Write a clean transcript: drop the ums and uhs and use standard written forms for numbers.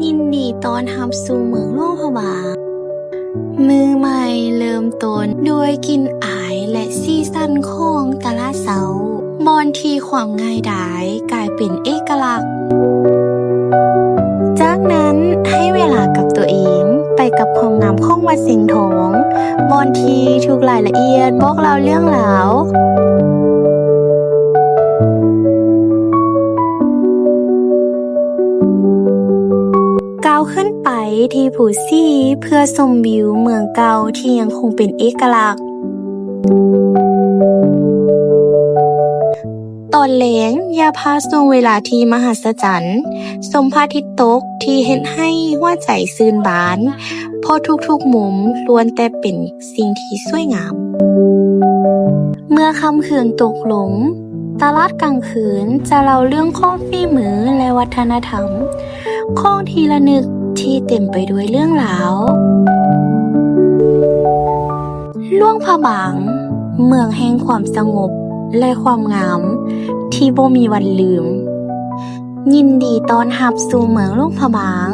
ยินดีต้อนรับสู่เมืองหลวงพระบางมือใหม่เริ่มต้นด้วยกลิ่นอายและสีสันของตลาดเช้าบอนที่ความง่ายดายกลายเป็นเอกลักษณ์จากนั้นให้เวลากับตัวเองไปกับความงามของวัดสิงห์ทองบอนที่ทุกรายละเอียดบอกเล่าเรื่องราวก้าวขึ้นไปที่ภูซี่เพื่อชมวิวเมืองเก่าที่ยังคงเป็นเอกลักษณ์ตอนแลงอย่าพาส่วงเวลาที่มหัศจรรย์ชมพระอาทิตย์ตกที่เฮ็ดให้หัวใจชื่นบานเพราะทุกๆมุมล้วนแต่เป็นสิ่งที่สวยงามเมื่อค่ำคืนตกลงตลาดกลางคืนจะเล่าเรื่องของฝีมือและวัฒนธรรมของทีละนึกที่เต็มไปด้วยเรื่องราวหลวงพระบางเมืองแห่งความสงบและความงามที่บ่มีวันลืมยินดีต้อนรับสู่เมืองหลวงพระบาง